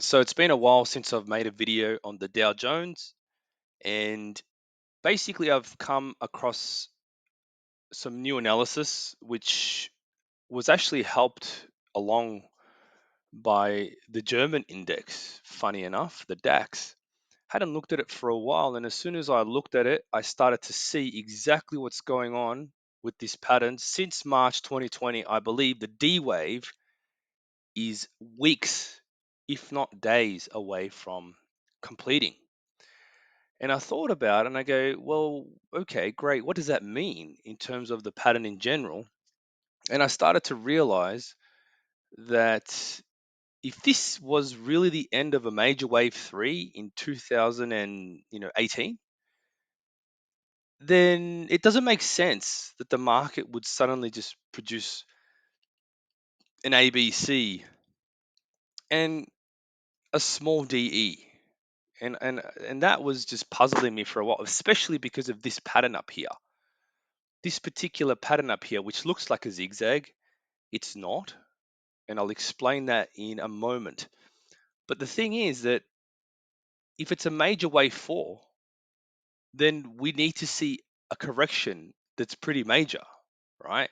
So it's been a while since I've made a video on the Dow Jones, and basically I've come across some new analysis which was actually helped along by the German index, funny enough, the DAX. Hadn't looked at it for a while, and as soon as I looked at it, I started to see exactly what's going on with this pattern. Since March 2020, I believe the D wave is weeks, if not days, away from completing. And I thought about it and I go, well, okay, great. What does that mean in terms of the pattern in general? And I started to realize that if this was really the end of a major wave 3 in 2018, then it doesn't make sense that the market would suddenly just produce an ABC and a small DE. And that was just puzzling me for a while, especially because of this pattern up here. This particular pattern up here, which looks like a zigzag, it's not. And I'll explain that in a moment. But the thing is that if it's a major wave 4, then we need to see a correction that's pretty major, right?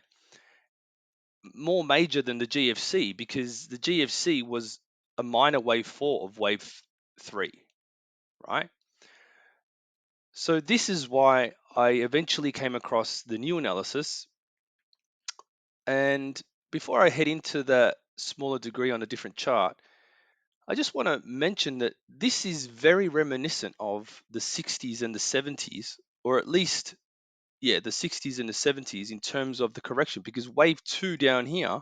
More major than the GFC, because the GFC was a minor wave 4 of wave 3, right? So this is why I eventually came across the new analysis. And before I head into the smaller degree on a different chart, I just want to mention that this is very reminiscent of the 60s and the 70s, or at least, yeah, the 60s and the 70s in terms of the correction, because wave 2 down here,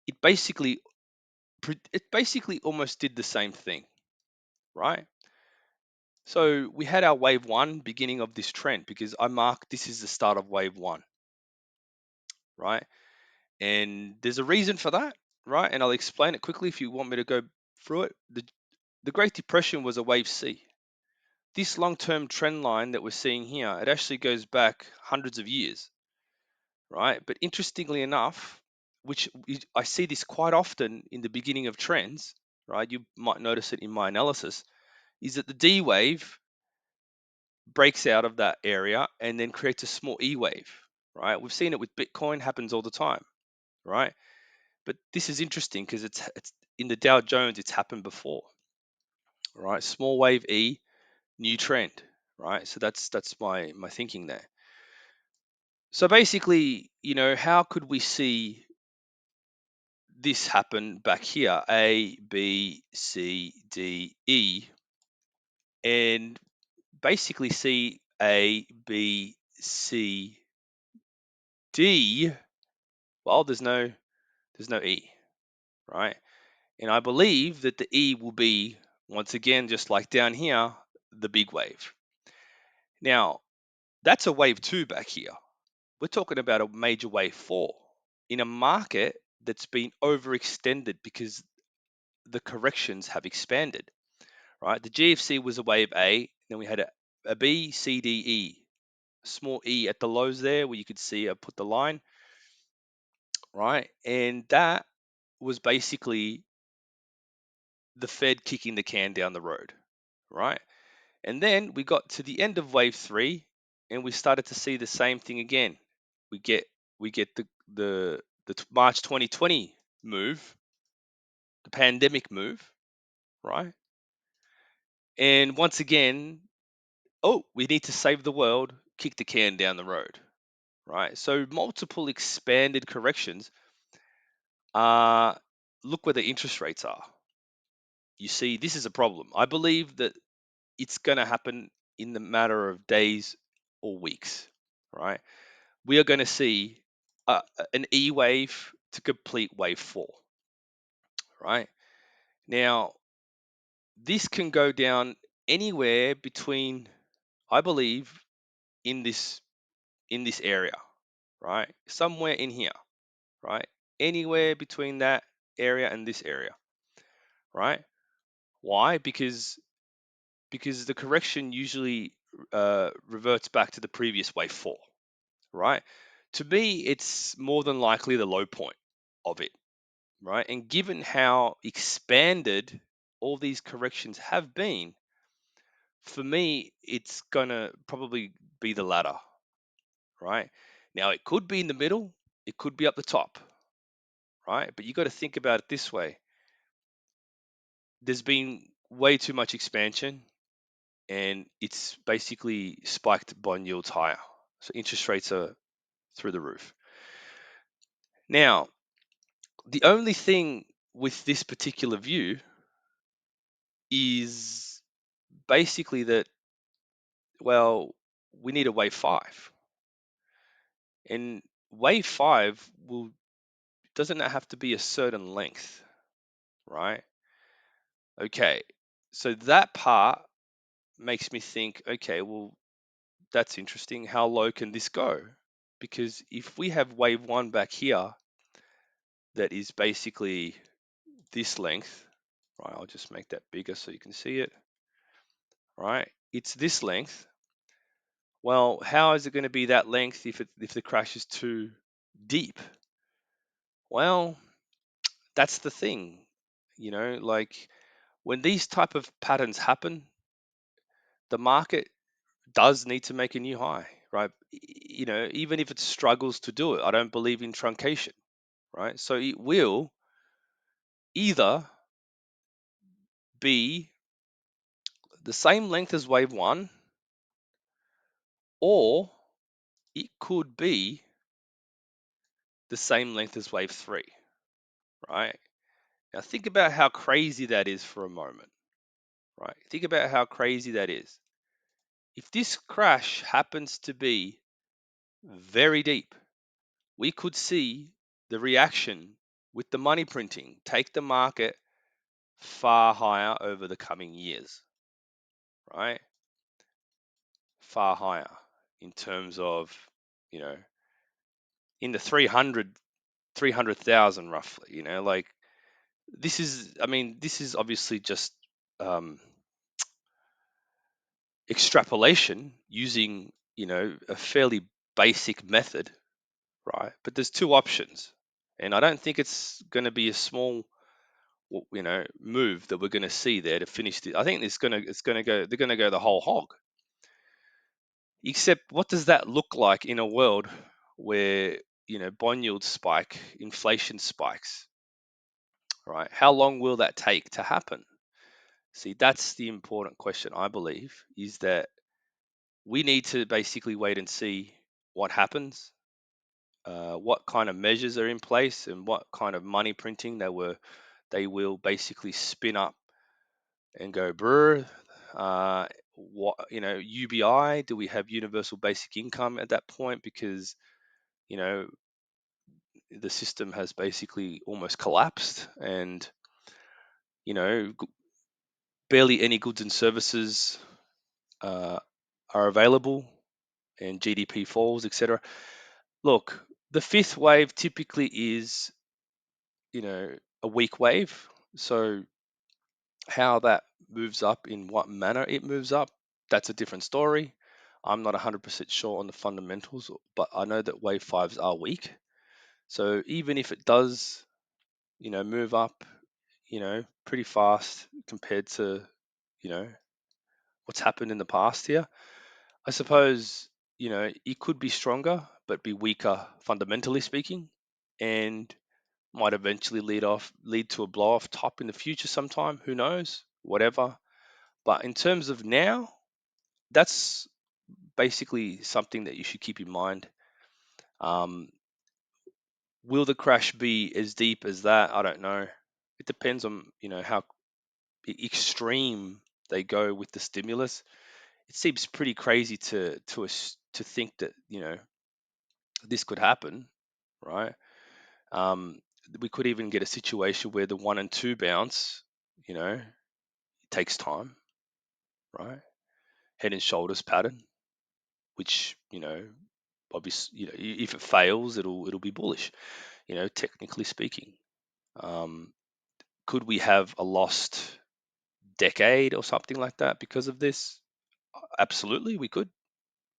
it basically it basically almost did the same thing, right? So we had our wave 1 beginning of this trend, because I marked this is the start of wave 1, right? And there's a reason for that, right? And I'll explain it quickly if you want me to go through it. The Great Depression was a wave C. This long-term trend line that we're seeing here, it actually goes back hundreds of years, right? But interestingly enough, I see this quite often in the beginning of trends, right? You might notice it in my analysis, is that the D wave breaks out of that area and then creates a small E wave, right? We've seen it with Bitcoin, happens all the time, right? But this is interesting because it's in the Dow Jones, it's happened before, right? Small wave E, new trend, right? So that's my thinking there. So basically, how could we see this happen back here? A, B, C, D, E, and basically see A, B, C, D. Well, there's no E, right? And I believe that the E will be, once again, just like down here, the big wave. Now, that's a wave 2 back here. We're talking about a major wave 4 in a market that's been overextended because the corrections have expanded, right? The GFC was a wave A, then we had a B, C, D, E, small E at the lows there where you could see I put the line, right? And that was basically the Fed kicking the can down the road, right? And then we got to the end of wave 3 and we started to see the same thing again. We get the March 2020 move, the pandemic move, right? And once again, oh, we need to save the world, kick the can down the road, right? So multiple expanded corrections. Look where the interest rates are. You see, this is a problem. I believe that it's going to happen in the matter of days or weeks, right? We are going to see an E wave to complete wave 4, right? Now, this can go down anywhere between, I believe, in this area, right? Somewhere in here, right? Anywhere between that area and this area, right? Why? Because the correction usually reverts back to the previous wave 4, right? To me, it's more than likely the low point of it, right? And given how expanded all these corrections have been, for me, it's gonna probably be the latter, right? Now, it could be in the middle, it could be up the top, right? But you got to think about it this way: there's been way too much expansion, and it's basically spiked bond yields higher. So interest rates are through the roof. Now, the only thing with this particular view is basically that, well, we need a wave five. And wave five will doesn't have to be a certain length, right? Okay. So that part makes me think, okay, well, that's interesting. How low can this go? Because if we have wave one back here that is basically this length, right? I'll just make that bigger so you can see it, right? It's this length. Well, how is it going to be that length if the crash is too deep? Well, that's the thing, like when these type of patterns happen, the market does need to make a new high, right? Even if it struggles to do it, I don't believe in truncation, right? So it will either be the same length as wave one, or it could be the same length as wave three, right? Now think about how crazy that is for a moment, right? Think about how crazy that is. If this crash happens to be very deep, we could see the reaction with the money printing take the market far higher over the coming years, right? Far higher in terms of, you know, in the 300,000 roughly, like this is obviously just um, extrapolation using, a fairly basic method, right? But there's two options. And I don't think it's going to be a small move that we're going to see there to finish the. I think it's going to go. They're going to go the whole hog. Except, what does that look like in a world where bond yields spike, inflation spikes, right? How long will that take to happen? See, that's the important question. I believe is that we need to basically wait and see what happens, what kind of measures are in place, and what kind of money printing they will basically spin up and go, brr. What UBI? Do we have universal basic income at that point? Because you know the system has basically almost collapsed, and you know g- barely any goods and services uh, are available, and GDP falls, etc. Look, the fifth wave typically is a weak wave. So how that moves up, in what manner it moves up, that's a different story. I'm not 100% sure on the fundamentals, but I know that wave fives are weak. So even if it does, move up, pretty fast compared to, you know, what's happened in the past here, I suppose, it could be stronger, but be weaker fundamentally speaking, and might eventually lead to a blow off top in the future sometime. Who knows? Whatever. But in terms of now, that's basically something that you should keep in mind. Um, will the crash be as deep as that? I don't know. It depends on how extreme they go with the stimulus. It seems pretty crazy to us to think that this could happen, right? Um, we could even get a situation where the one and two bounce, takes time, right? Head and shoulders pattern, which obviously, if it fails, it'll be bullish, technically speaking. Um, could we have a lost decade or something like that because of this? Absolutely, we could.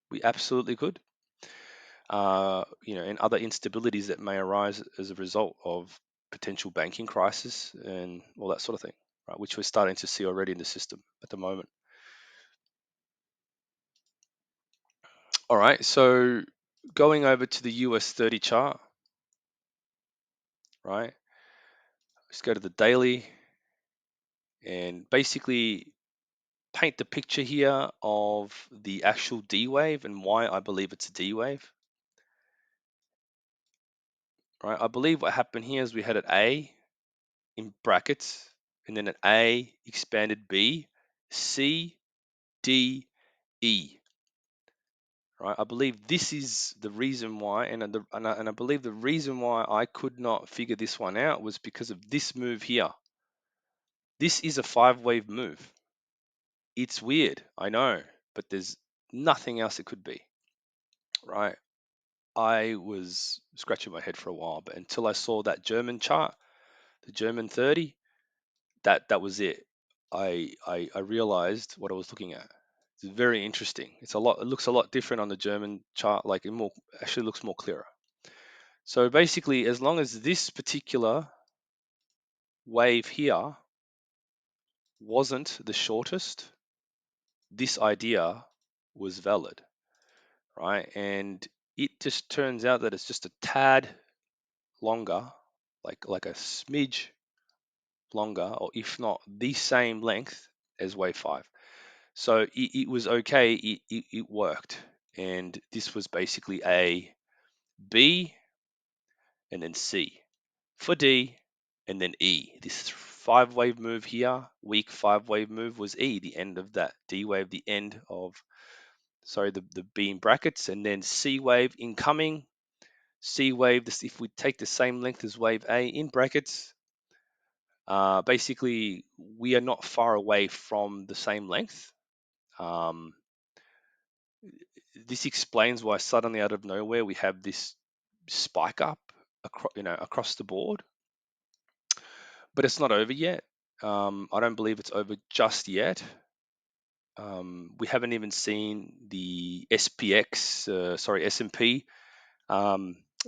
We absolutely could. And other instabilities that may arise as a result of potential banking crisis and all that sort of thing, right? Which we're starting to see already in the system at the moment. All right, so going over to the US 30 chart, right? Let's go to the daily and basically paint the picture here of the actual D wave and why I believe it's a D wave. Right, I believe what happened here is we had an A in brackets and then an A expanded B, C, D, E. Right, I believe this is the reason why, and I believe the reason why I could not figure this one out was because of this move here. This is a 5-wave move. It's weird, I know, but there's nothing else it could be, right? I was scratching my head for a while, but until I saw that German chart, the German 30, that was it. I realized what I was looking at. It's very interesting. It looks a lot different on the German chart, like it more actually looks more clearer. So basically, as long as this particular wave here wasn't the shortest, this idea was valid, right? And it just turns out that it's just a tad longer, like a smidge longer, or if not the same length as wave 5. So it was okay, it worked. And this was basically a B and then C for D and then E. This 5-wave move here, weak 5-wave move was E, the end of that D wave, the end of, sorry, the B in brackets, and then C wave incoming. C wave, this, if we take the same length as wave A in brackets, basically we are not far away from the same length. Um, this explains why suddenly out of nowhere we have this spike up across the board, but it's not over yet. I don't believe it's over just yet. We haven't even seen the S&P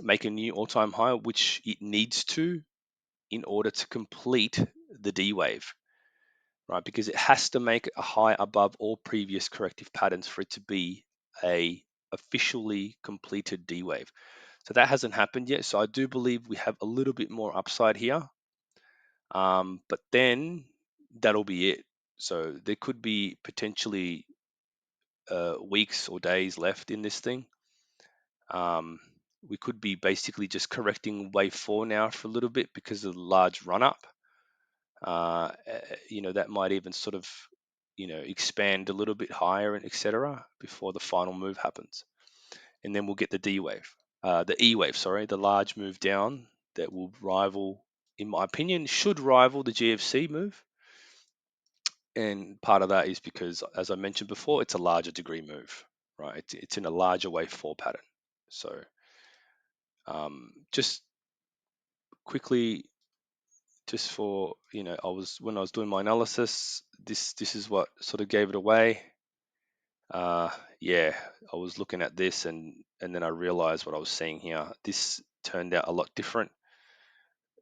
make a new all-time high, which it needs to in order to complete the D wave, right? Because it has to make a high above all previous corrective patterns for it to be a officially completed D wave. So that hasn't happened yet. So I do believe we have a little bit more upside here. But then that'll be it. So there could be potentially weeks or days left in this thing. We could be basically just correcting wave 4 now for a little bit because of the large run up. That might even sort of, expand a little bit higher and etc. before the final move happens. And then we'll get the D wave, the E wave, sorry, the large move down that will rival, in my opinion, should rival the GFC move. And part of that is because, as I mentioned before, it's a larger degree move, right? It's in a larger wave 4 pattern. So just quickly, just for, when I was doing my analysis, this is what sort of gave it away. Yeah, I was looking at this and then I realized what I was seeing here. This turned out a lot different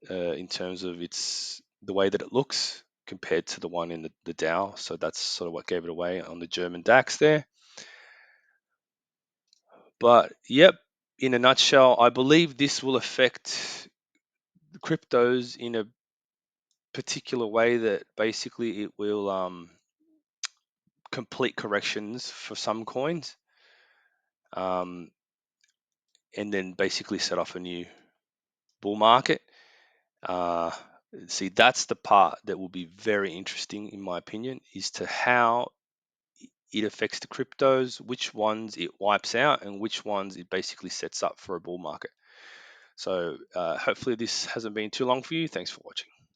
in terms of the way that it looks compared to the one in the DOW. So that's sort of what gave it away on the German DAX there. But yep, in a nutshell, I believe this will affect cryptos in a particular way that basically it will complete corrections for some coins, and then basically set off a new bull market. See, that's the part that will be very interesting, in my opinion, is to how it affects the cryptos, which ones it wipes out, and which ones it basically sets up for a bull market. So hopefully this hasn't been too long for you. Thanks for watching.